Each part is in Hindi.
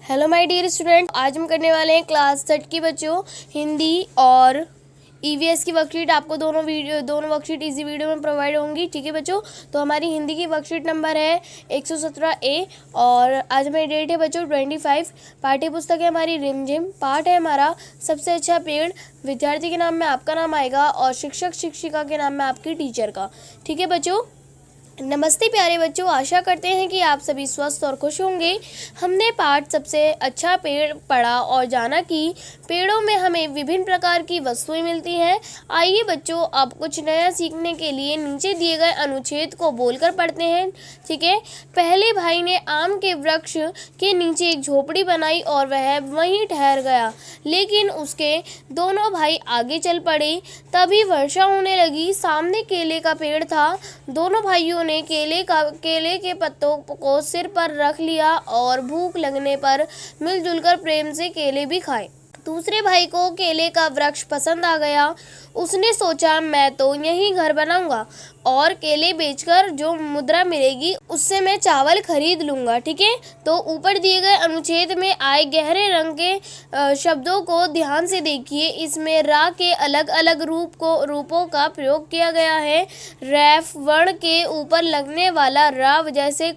हेलो माय डियर स्टूडेंट, आज हम करने वाले हैं क्लास 3 की बच्चों हिंदी और ईवीएस की वर्कशीट। आपको दोनों वर्कशीट इजी वीडियो में प्रोवाइड होंगी। ठीक है बच्चों, तो हमारी हिंदी की वर्कशीट नंबर है 117A और आज हमारी डेट है बच्चों 25। पाठ्य पुस्तक है हमारी रिमझिम। पाठ है हमारा सबसे अच्छा पेड़। विद्यार्थी के नाम में आपका नाम आएगा और शिक्षक शिक्षिका के नाम में आपकी टीचर का। ठीक है बच्चों, नमस्ते प्यारे बच्चों, आशा करते हैं कि आप सभी स्वस्थ और खुश होंगे। हमने पाठ सबसे अच्छा पेड़ पढ़ा और जाना कि पेड़ों में हमें विभिन्न प्रकार की वस्तुएं मिलती हैं। आइए बच्चों, अब कुछ नया सीखने के लिए नीचे दिए गए अनुच्छेद को बोलकर पढ़ते हैं। ठीक है, पहले भाई ने आम के वृक्ष के नीचे एक झोपड़ी बनाई और वह वहीं ठहर गया, लेकिन उसके दोनों भाई आगे चल पड़े। तभी वर्षा होने लगी। सामने केले का पेड़ था। दोनों भाइयों ने केले के पत्तों को सिर पर रख लिया और भूख लगने पर मिलजुल कर प्रेम से केले भी खाए। दूसरे भाई को केले का वृक्ष पसंद आ गया। उसने सोचा, मैं तो यहीं घर बनाऊंगा और केले बेचकर जो मुद्रा मिलेगी उससे मैं चावल खरीद लूंगा। ठीक है, तो ऊपर दिए गए अनुच्छेद में आए गहरे रंग के शब्दों को ध्यान से देखिए। इसमें रा के अलग अलग रूपों का प्रयोग किया गया है। रैफ वर्ण के ऊपर लगने वाला रा जैसे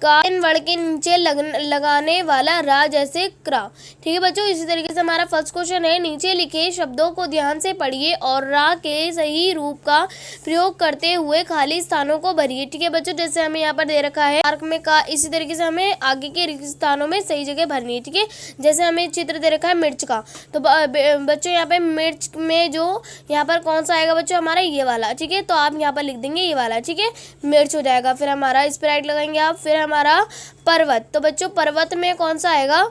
का, इन वर्ण के नीचे लगाने वाला रा जैसे क्रा। ठीक है बच्चों, इसी तरीके से हमारा फर्स्ट क्वेश्चन है, नीचे लिखे शब्दों को ध्यान से पढ़िए और रा के सही रूप का प्रयोग करते हुए खाली स्थानों को भरिए। ठीक है बच्चों, जैसे हमें यहाँ पर दे रखा है मार्क में का, इसी तरीके से हमें आगे के स्थानों में सही जगह भरनी है। ठीक है, जैसे हमें चित्र दे रखा है मिर्च का, तो बच्चों यहाँ पे मिर्च में जो यहाँ पर कौन सा आएगा बच्चों, हमारा ये वाला। ठीक है, तो आप यहाँ पर लिख देंगे ये वाला। ठीक है, मिर्च हो जाएगा। फिर हमारा इस पर राइट लगाएंगे आप। फिर हमारा पर्वत, तो बच्चों पर्वत में कौन सा आएगा,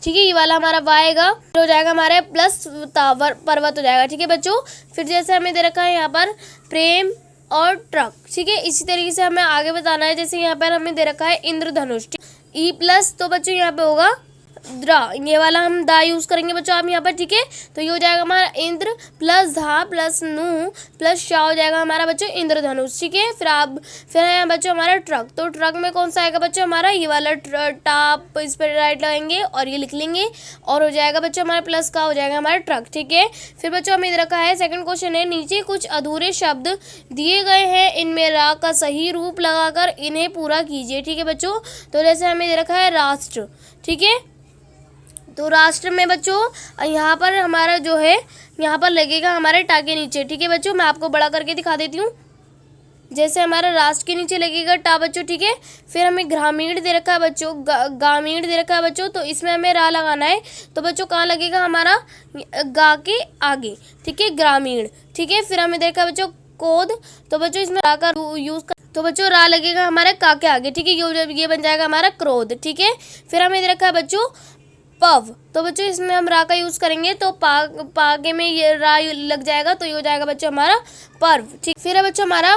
ठीक है ये वाला हमारा वा आएगा। हो जाएगा हमारे प्लस पर्वत हो जाएगा। ठीक है बच्चों, फिर जैसे हमें दे रखा है यहाँ पर प्रेम और ट्रक। ठीक है, इसी तरीके से हमें आगे बताना है। जैसे यहाँ पर हमें दे रखा है इंद्रधनुष, ई प्लस, तो बच्चों यहाँ पे होगा द्रा, ये वाला हम दा यूज करेंगे बच्चों आप यहाँ पर। ठीक है, तो ये हो जाएगा हमारा इंद्र प्लस धा प्लस नू प्लस शा हो जाएगा हमारा बच्चों इंद्रधनुष। ठीक है, फिर है बच्चों हमारा ट्रक, तो ट्रक में कौन सा आएगा बच्चों, हमारा ये वाला टाप, इस पर राइट लगाएंगे और ये लिख लेंगे और हो जाएगा बच्चों हमारा प्लस का हो जाएगा हमारा ट्रक। ठीक है, फिर बच्चों हमें दे रखा है सेकंड क्वेश्चन है, नीचे कुछ अधूरे शब्द दिए गए हैं, इनमें रा का सही रूप लगाकर इन्हें पूरा कीजिए। ठीक है बच्चों, तो जैसे हमें दे रखा है राष्ट्र। ठीक है, तो राष्ट्र में बच्चों यहाँ पर हमारा जो है यहाँ पर लगेगा हमारे टा के नीचे। ठीक है बच्चों, मैं आपको बड़ा करके दिखा देती हूँ। जैसे हमारा राष्ट्र के नीचे लगेगा टा बच्चों। ठीक है, फिर हमें ग्रामीण दे रखा है बच्चों, ग्रामीण दे रखा है बच्चों, तो इसमें हमें रा लगाना है। तो बच्चों कहाँ लगेगा हमारा, गा के आगे। ठीक है, ग्रामीण। ठीक है, फिर हमें देखा बच्चों कोद, तो बच्चों इसमें रा का यूज तो बच्चों रा लगेगा हमारे का के आगे। ठीक है, ये बन जाएगा हमारा क्रोध। ठीक है, फिर हमें दे रखा है बच्चों पव, तो बच्चों इसमें हम रा का यूज करेंगे, तो पागे में ये रा लग जाएगा, तो ये हो जाएगा बच्चों हमारा पर्व। ठीक, फिर है बच्चों हमारा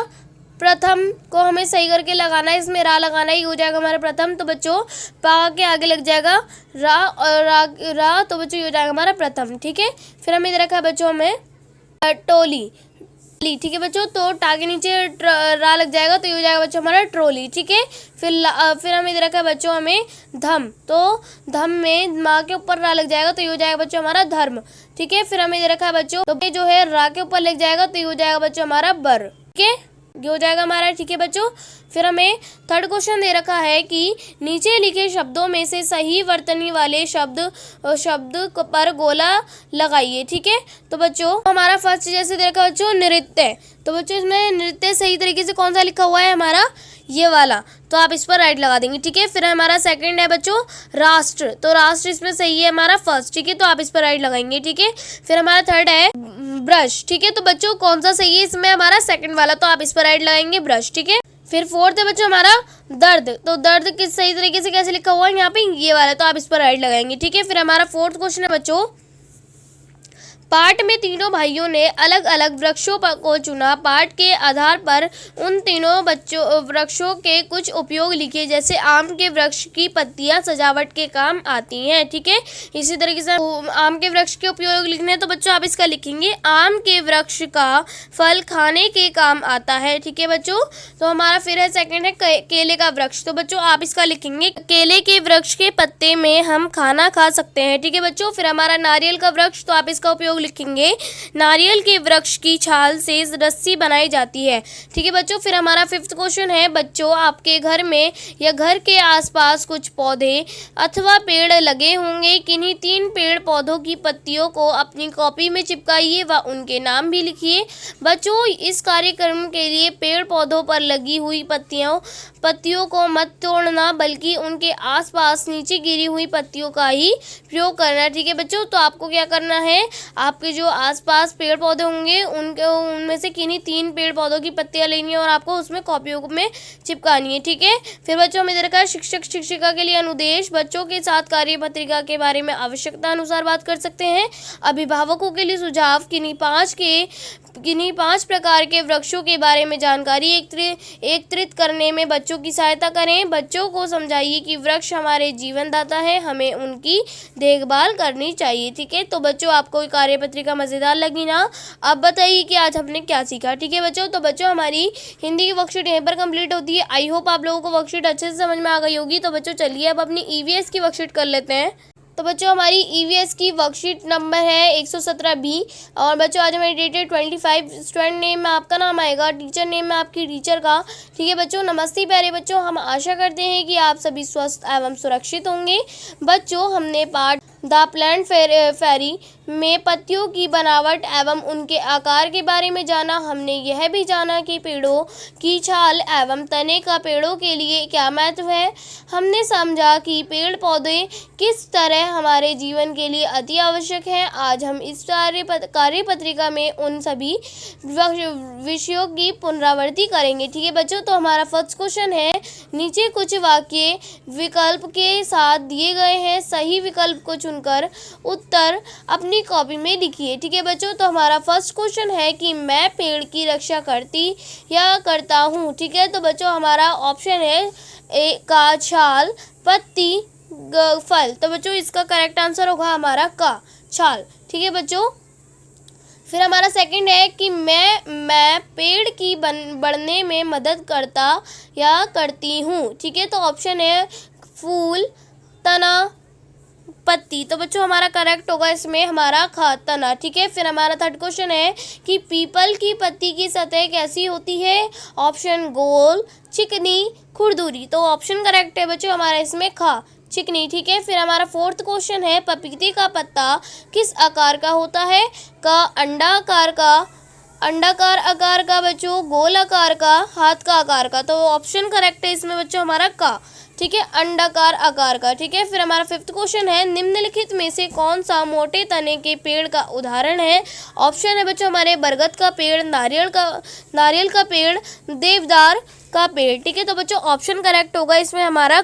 प्रथम को हमें सही करके लगाना है, इसमें रा लगाना है, ये हो जाएगा हमारा प्रथम। तो बच्चों पा के आगे लग जाएगा रा और रा, तो बच्चों ये हो जाएगा हमारा प्रथम। ठीक है, फिर हमें दे रखा है बच्चों हमें टोली। ठीक है बच्चों, तो टा के नीचे रा लग जाएगा, तो ये हो जाएगा बच्चों हमारा ट्रोली। ठीक है, फिर हमें दे रखा है बच्चों हमें धम, तो धम में माँ के ऊपर रा लग जाएगा, तो ये हो जाएगा बच्चों हमारा धर्म। ठीक है, फिर हमें दे रखा है बच्चों, तो जो है रा के ऊपर लग जाएगा, तो ये हो जाएगा बच्चों हमारा बर। ठीक है, ये हो जाएगा हमारा। ठीक है बच्चों, फिर हमें थर्ड क्वेश्चन दे रखा है कि नीचे लिखे शब्दों में से सही वर्तनी वाले शब्द पर गोला लगाइए। ठीक है, तो बच्चों हमारा फर्स्ट जैसे दे रखा है बच्चों नृत्य, तो बच्चों इसमें नृत्य सही तरीके से कौन सा लिखा हुआ है हमारा ये वाला, तो आप इस पर राइट लगा देंगे। ठीक है, फिर हमारा सेकंड है बच्चों राष्ट्र, तो राष्ट्र इसमें सही है हमारा फर्स्ट। ठीक है, तो आप इस पर राइट लगाएंगे। ठीक है, फिर हमारा थर्ड है ब्रश। ठीक है, तो बच्चों कौन सा सही है इसमें हमारा सेकंड वाला, तो आप इस पर राइट लगाएंगे ब्रश। ठीक है, फिर फोर्थ है बच्चों हमारा दर्द, तो दर्द किस सही तरीके से कैसे लिखा हुआ है यहाँ पे ये वाला, तो आप इस पर राइट लगाएंगे। ठीक है, फिर हमारा फोर्थ क्वेश्चन है बच्चों पाठ में तीनों भाइयों ने अलग अलग वृक्षों को चुना। पाठ के आधार पर उन तीनों वृक्षों के कुछ उपयोग लिखे, जैसे आम के वृक्ष की पत्तियां सजावट के काम आती हैं। ठीक है, इसी तरीके से आम के वृक्ष के उपयोग लिखने हैं तो बच्चों आप इसका लिखेंगे आम के वृक्ष का फल खाने के काम आता है। ठीक है बच्चों, तो हमारा फिर है सेकंड है केले का वृक्ष। तो बच्चों आप इसका लिखेंगे केले के वृक्ष के पत्ते में हम खाना खा सकते हैं। ठीक है बच्चों, फिर हमारा नारियल का वृक्ष, तो आप इसका उपयोग लिखेंगे नारियल के वृक्ष की छाल से रस्सी बनाई जाती है। ठीक है बच्चों, फिर हमारा फिफ्थ क्वेश्चन है बच्चों, आपके घर में या घर के आसपास कुछ पौधे अथवा पेड़ लगे होंगे। किन्हीं 3 पेड़ पौधों की पत्तियों को अपनी कॉपी में चिपकाइए व उनके नाम भी लिखिए। बच्चों इस कार्यक्रम के लिए पेड़ पौधों पर लगी हुई पत्तियों को मत तोड़ना, बल्कि उनके आसपास नीचे गिरी हुई पत्तियों का ही प्रयोग करना। ठीक है बच्चों, तो आपको क्या करना है, आपके जो आसपास पेड़ पौधे होंगे उनमें से किन्हीं 3 पेड़ पौधों की पत्तियां लेनी है और आपको उसमें कॉपियों में चिपकानी है। ठीक है, फिर बच्चों हम इधर का शिक्षक शिक्षिका के लिए अनुदेश, बच्चों के साथ कार्य पत्रिका के बारे में आवश्यकता अनुसार बात कर सकते हैं। अभिभावकों के लिए सुझाव, किन्हीं 5 प्रकार के वृक्षों के बारे में जानकारी एकत्रित करने में बच्चों की सहायता करें। बच्चों को समझाइए कि वृक्ष हमारे जीवन दाता है, हमें उनकी देखभाल करनी चाहिए। ठीक है, तो बच्चों आपको कार्य पत्रिका मज़ेदार लगी ना? अब बताइए कि आज हमने क्या सीखा। ठीक है बच्चों, तो बच्चों हमारी हिंदी की वर्कशीट यहीं पर कंप्लीट होती है। आई होप आप लोगों को वर्कशीट अच्छे से समझ में आ गई होगी। तो बच्चों चलिए अब अपनी ईवीएस की वर्कशीट कर लेते हैं। तो बच्चों हमारी ईवीएस की वर्कशीट नंबर है 117B और बच्चों आज हमारी डेट है 25। स्टूडेंट नेम में आपका नाम आएगा, टीचर नेम में आपकी टीचर का। ठीक है बच्चों, नमस्ते प्यारे बच्चों, हम आशा करते हैं कि आप सभी स्वस्थ एवं सुरक्षित होंगे। बच्चों हमने पाठ द प्लांट फेरी में पत्तियों की बनावट एवं उनके आकार के बारे में जाना। हमने यह भी जाना कि पेड़ों की छाल एवं तने का पेड़ों के लिए क्या महत्व है। हमने समझा कि पेड़ पौधे किस तरह हमारे जीवन के लिए अति आवश्यक है। आज हम इस कार्य पत्रिका में उन सभी विषयों की पुनरावृत्ति करेंगे। ठीक है बच्चों, तो हमारा फर्स्ट क्वेश्चन है, नीचे कुछ वाक्य विकल्प के साथ दिए गए हैं, सही विकल्प को चुनकर उत्तर अपनी कॉपी में लिखिए। ठीक है बच्चों, तो हमारा फर्स्ट क्वेश्चन है कि मैं पेड़ की रक्षा करती या करता हूँ। ठीक है, तो बच्चों हमारा ऑप्शन है ए का छाल, पत्ती, फल। तो बच्चों इसका करेक्ट आंसर होगा हमारा का, छाल। ठीक है बच्चों, फिर हमारा सेकंड है कि मैं पेड़ की बढ़ने में मदद करता या करती हूँ। ठीक है, तो ऑप्शन है फूल, तना, पत्ती। तो बच्चों हमारा करेक्ट होगा इसमें हमारा तना। ठीक है, फिर हमारा थर्ड क्वेश्चन है कि पीपल की पत्ती की सतह कैसी होती है। ऑप्शन गोल, चिकनी, खुरदुरी। तो ऑप्शन करेक्ट है बच्चों हमारा इसमें चिकनी। ठीक है, फिर हमारा फोर्थ क्वेश्चन है पपीते का पत्ता किस आकार का होता है। अंडाकार आकार का बच्चों, गोल आकार का, हाथ का आकार का। तो ऑप्शन करेक्ट है इसमें बच्चों हमारा ठीक है, अंडाकार आकार का। ठीक है, फिर हमारा फिफ्थ क्वेश्चन है निम्नलिखित में से कौन सा मोटे तने के पेड़ का उदाहरण है। ऑप्शन है बच्चों हमारे बरगद का पेड़, नारियल का पेड़, देवदार का पेड़। ठीक है, तो बच्चों ऑप्शन करेक्ट होगा इसमें हमारा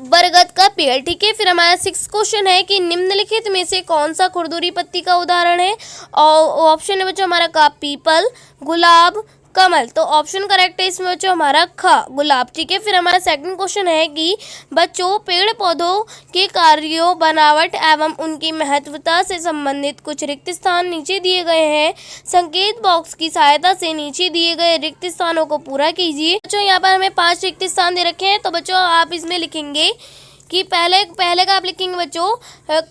बरगद का पेड़। ठीक है, फिर हमारा सिक्स क्वेश्चन है कि निम्नलिखित में से कौन सा खुरदुरी पत्ती का उदाहरण है। और ऑप्शन है बच्चों हमारा पीपल, गुलाब, कमल। तो ऑप्शन करेक्ट है इसमें बच्चों हमारा गुलाब। ठीक है, फिर हमारा सेकंड क्वेश्चन है कि बच्चों पेड़ पौधों के कार्यों, बनावट एवं उनकी महत्वता से संबंधित कुछ रिक्त स्थान नीचे दिए गए हैं। संकेत बॉक्स की सहायता से नीचे दिए गए रिक्त स्थानों को पूरा कीजिए। बच्चों यहाँ पर हमें 5 रिक्त स्थान दे रखे हैं, तो बच्चों आप इसमें लिखेंगे कि पहले का आप लिखेंगे बच्चों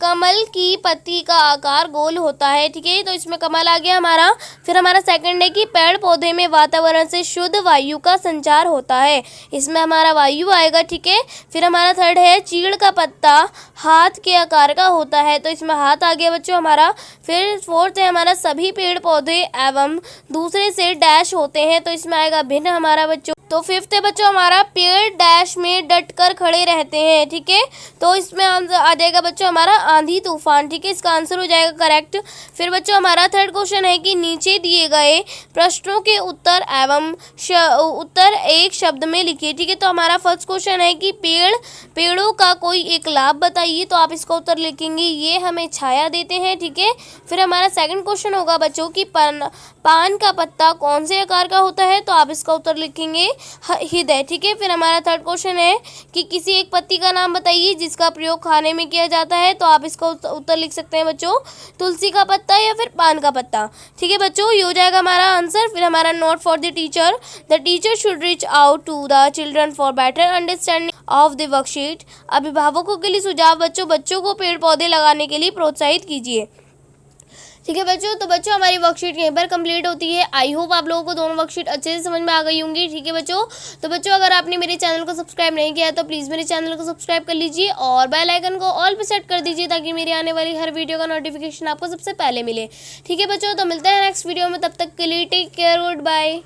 कमल की पत्ती का आकार गोल होता है। ठीक है, तो इसमें कमल आ गया हमारा। फिर हमारा सेकंड है कि पेड़ पौधे में वातावरण से शुद्ध वायु का संचार होता है, इसमें हमारा वायु आएगा। ठीक है, फिर हमारा थर्ड है चीड़ का पत्ता हाथ के आकार का होता है, तो इसमें हाथ आ गया बच्चों हमारा। फिर फोर्थ है हमारा सभी पेड़ पौधे एवं दूसरे से डैश होते हैं, तो इसमें आएगा भिन्न हमारा बच्चों। तो फिफ्थ है बच्चों हमारा पेड़ डैश में डट कर खड़े रहते हैं। ठीक है, तो इसमें आ जाएगा बच्चों हमारा आंधी तूफान। ठीक है, इसका आंसर हो जाएगा करेक्ट। फिर बच्चों हमारा थर्ड क्वेश्चन है कि नीचे दिए गए प्रश्नों के उत्तर एवं उत्तर एक शब्द में लिखिए। ठीक है, तो हमारा फर्स्ट क्वेश्चन है कि पेड़ों का कोई एक लाभ बताइए। बताइए, तो आप इसका उत्तर लिखेंगे ये हमें छाया देते हैं। ठीक है, फिर हमारा सेकंड क्वेश्चन होगा बच्चों कि पान का पत्ता कौन से आकार का होता है, तो आप इसका उत्तर लिखेंगे हृदय। ठीक है, फिर हमारा थर्ड क्वेश्चन है कि किसी एक पत्ती का नाम बताइए जिसका प्रयोग खाने में किया जाता है, तो आप इसका उत्तर लिख सकते हैं बच्चों तुलसी का पत्ता या फिर पान का पत्ता। ठीक है बच्चों, ये हो जाएगा हमारा आंसर। फिर हमारा note for the teacher should reach out to the children for better understanding of the worksheet. अभिभावकों के लिए सुझाव बच्चों को पेड़ पौधे लगाने के लिए प्रोत्साहित कीजिए। ठीक है बच्चों, तो बच्चों हमारी वर्कशीट यहीं पर कंप्लीट होती है। आई होप आप लोगों को दोनों वर्कशीट अच्छे से समझ में आ गई होंगी। ठीक है बच्चों, तो बच्चों अगर आपने मेरे चैनल को सब्सक्राइब नहीं किया है तो प्लीज़ मेरे चैनल को सब्सक्राइब कर लीजिए और बेल आइकन को ऑल पे सेट कर दीजिए ताकि मेरी आने वाली हर वीडियो का नोटिफिकेशन आपको सबसे पहले मिले। ठीक है बच्चों, तो मिलते हैं नेक्स्ट वीडियो में, तब तक के लिए टेक केयर, गुड बाय।